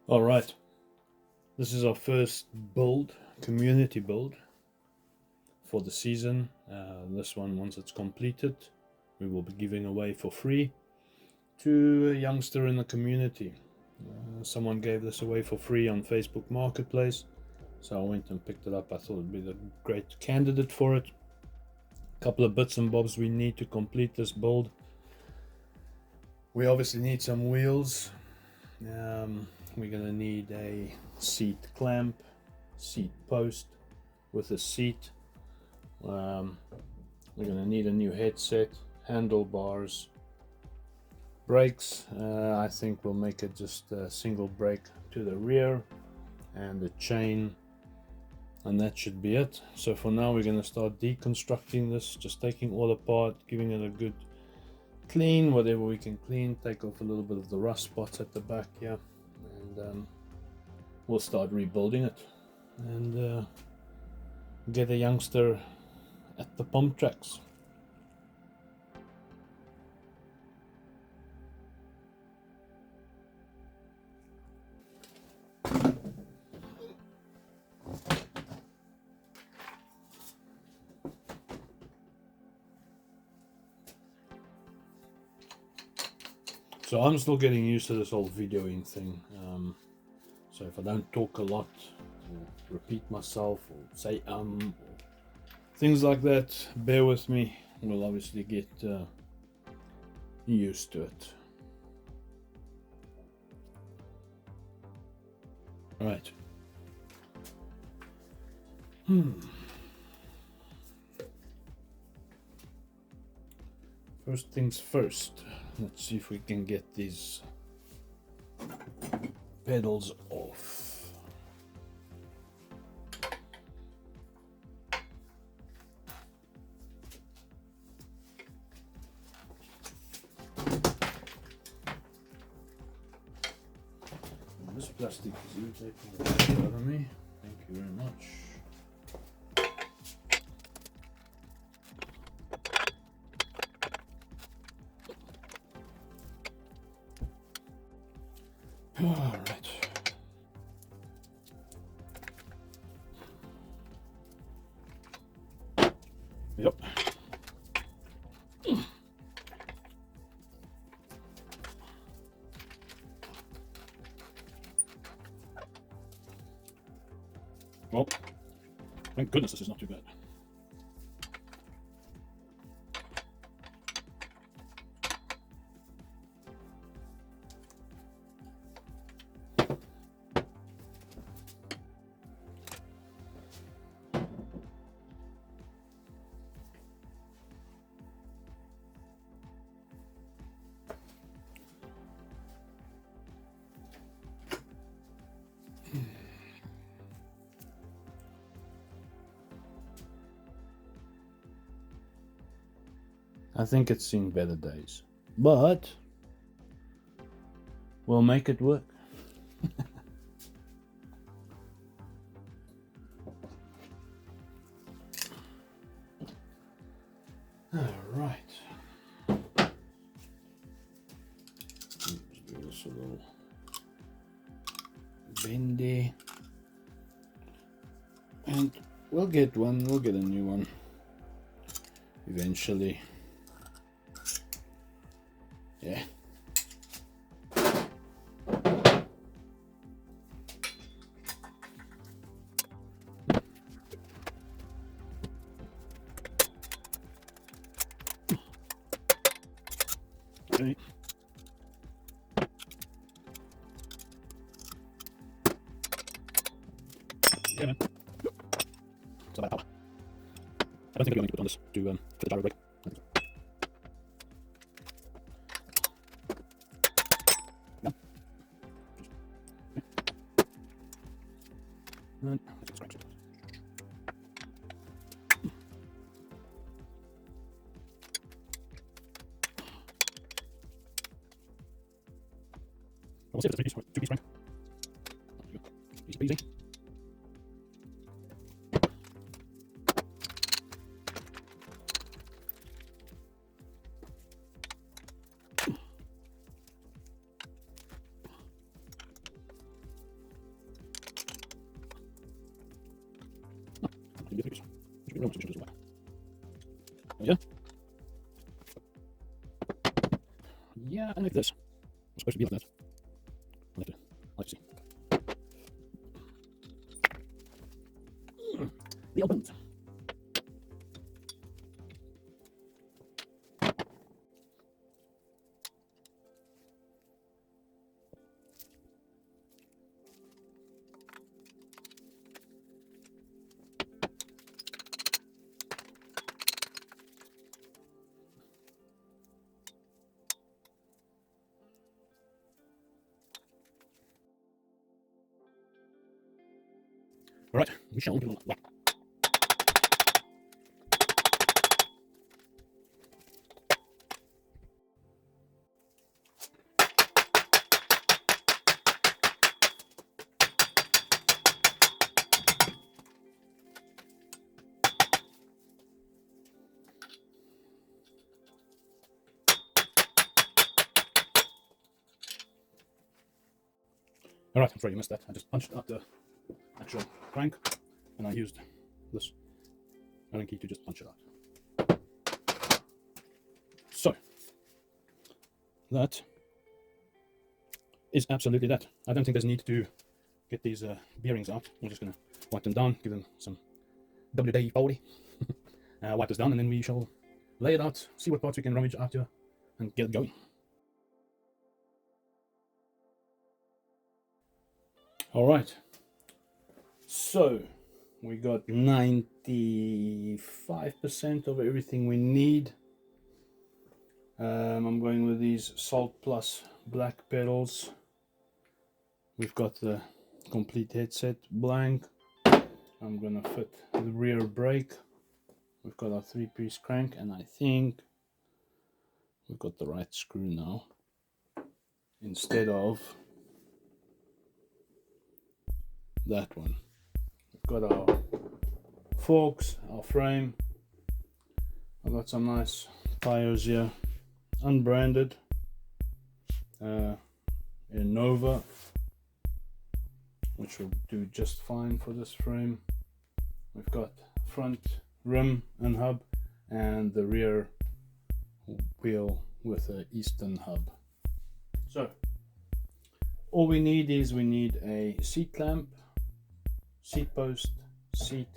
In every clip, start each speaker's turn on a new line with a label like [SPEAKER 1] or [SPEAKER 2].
[SPEAKER 1] All right, this is our first build, community build for the season. This one, once it's completed, we will be giving away for free to a youngster in the community. Someone gave this away for free on Facebook Marketplace, so I went and picked it up. I thought it'd be the great candidate for it. A couple of bits and bobs we need to complete this build. We obviously need some wheels. We're gonna need a seat clamp, seat post with a seat. We're gonna need a new headset, handlebars, brakes. I think we'll make it just a single brake to the rear and the chain, and that should be it. So for now we're gonna start deconstructing this, just taking all apart, giving it a good clean, whatever we can clean, take off a little bit of the rust spots at the back here, and we'll start rebuilding it and get a youngster at the pump tracks. So I'm still getting used to this whole videoing thing. So if I don't talk a lot, or repeat myself, or say or things like that, bear with me. We'll obviously get used to it. All right. First things first. Let's see if we can get these pedals off. This plastic is irritating the shit out of me. Thank you very much. All right. Yep. Well, thank goodness this is not too bad. I think it's seen better days, but we'll make it work. All right. Let's do this a little bendy, and we'll get one. We'll get a new one eventually. Yeah. Okay. Yeah, man. It's about power. I don't think we only put on this to for the gyro brake. No. And let's get scratched. We'll see if it's a two-piece frame. Easy peasy. I'm not too sure this way. Yeah. Yeah, I like this. It's supposed to be like that. I like to see. The opens. All right, we shall do that. All right, I'm sorry you missed that. I just punched out the actual crank, and I used this Allen key to just punch it out. So that is absolutely that. I don't think there's need to get these bearings out. We're just gonna wipe them down, give them some WD-40, wipe this down, and then we shall lay it out, see what parts we can rummage out here, and get going. All right, so we got 95% of everything we need. I'm going with these Salt Plus black pedals. We've got the complete headset blank. I'm gonna fit the rear brake. We've got our 3-piece crank, and I think we've got the right screw now, instead of that one. We've got our forks, our frame. I've got some nice tires here, unbranded, in Nova, which will do just fine for this frame. We've got front rim and hub, and the rear wheel with an Eastern hub. So all we need is a seat clamp, seat post, seat,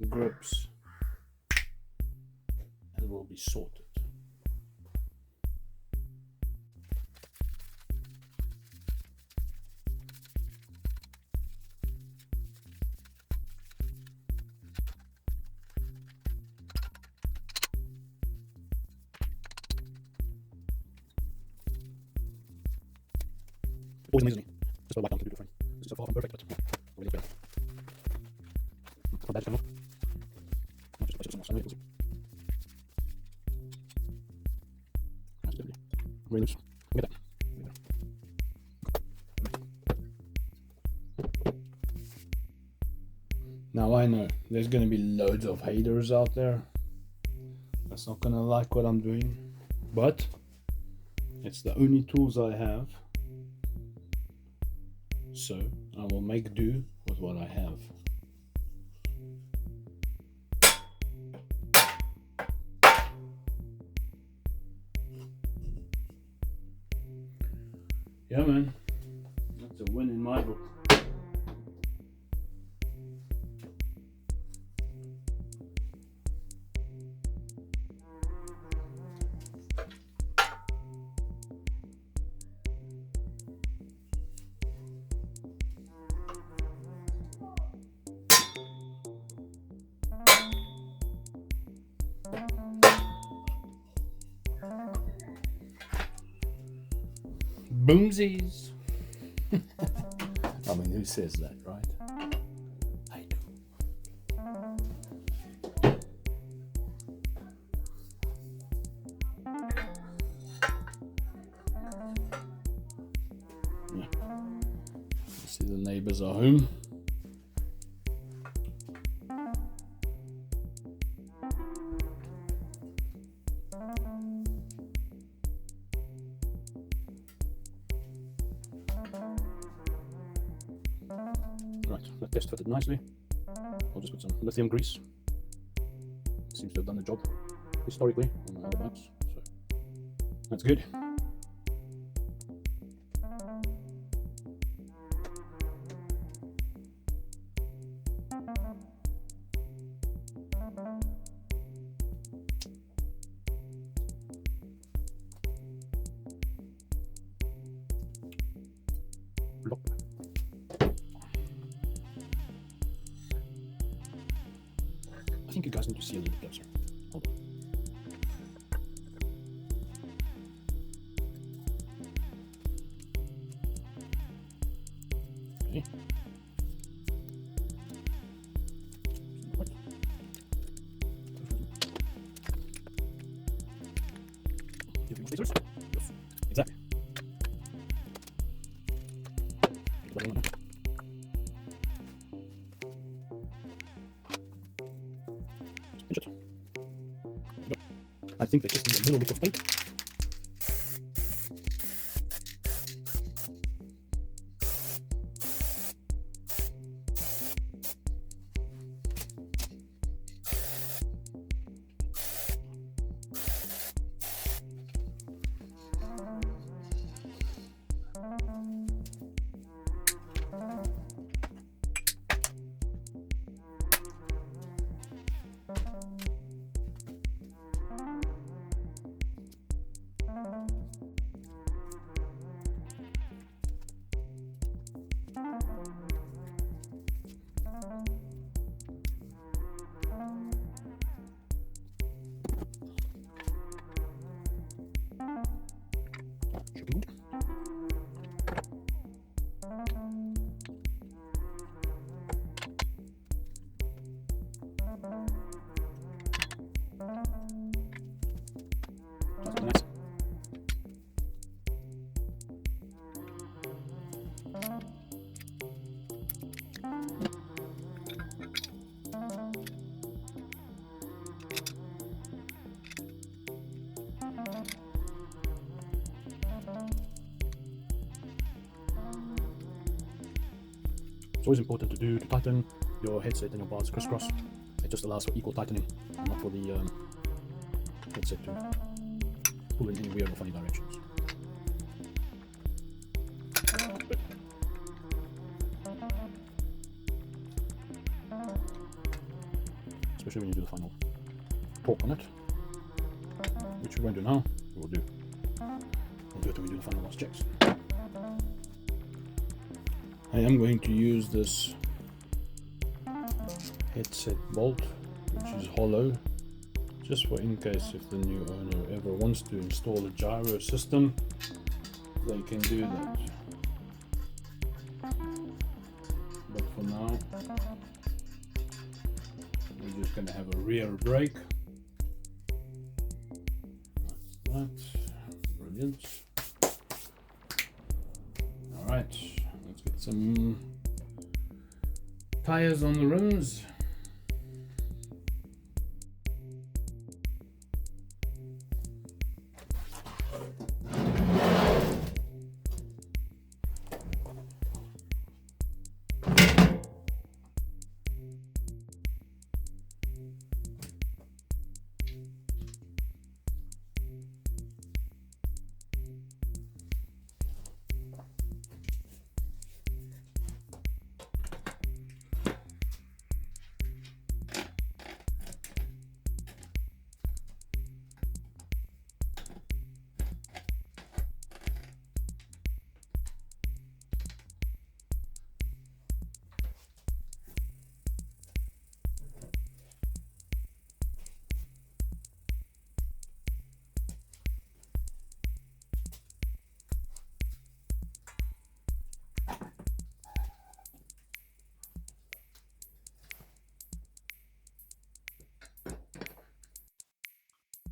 [SPEAKER 1] grips, and we'll be sorted. Always amazing. Just wipe down to do the frame. This is so far from perfect, but really better. Not bad, kind of. I'll just put some more side, we'll see. That's definitely very loose. Look at that. Now I know there's going to be loads of haters out there that's not going to like what I'm doing, but it's the only tools I have, so I will make do with what I have. Yeah, man, that's a win in my book. Boomsies. I mean, who says that, right? I do. Yeah. See, the neighbors are home. Right, that test fitted nicely. I'll just put some lithium grease Seems to have done the job historically on my other bikes, so that's good. I think you guys need to see a little bit closer. Hold on. Okay. Give me more scissors. Yes. Exactly. Pinch it. I think they just need a little bit of paint. Nice. It's always important to tighten your headset and your bars crisscross. It just allows for equal tightening, and not for the headset to pull in any weird or funny directions. Especially when you do the final torque on it, which we won't do now. We'll do it when we do the final last checks. I am going to use this headset bolt, which is hollow, just for in case if the new owner ever wants to install a gyro system, they can do that. But for now, we're just going to have a rear brake. That's that. Brilliant. Alright, let's get some tires on the rims.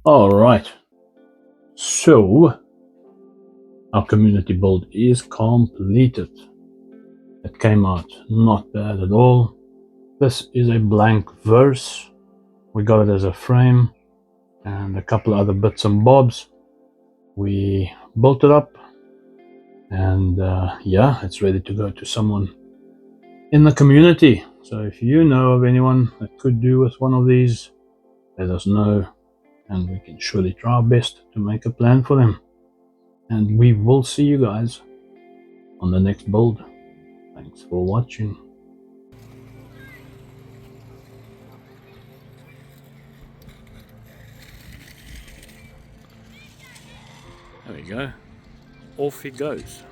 [SPEAKER 1] All right, so our community build is completed. It came out not bad at all. This is a blank verse. We got it as a frame and a couple of other bits and bobs. We built it up, and yeah, it's ready to go to someone in the community. So if you know of anyone that could do with one of these, let us know, and we can surely try our best to make a plan for them. And we will see you guys on the next build. Thanks for watching. There we go. Off he goes.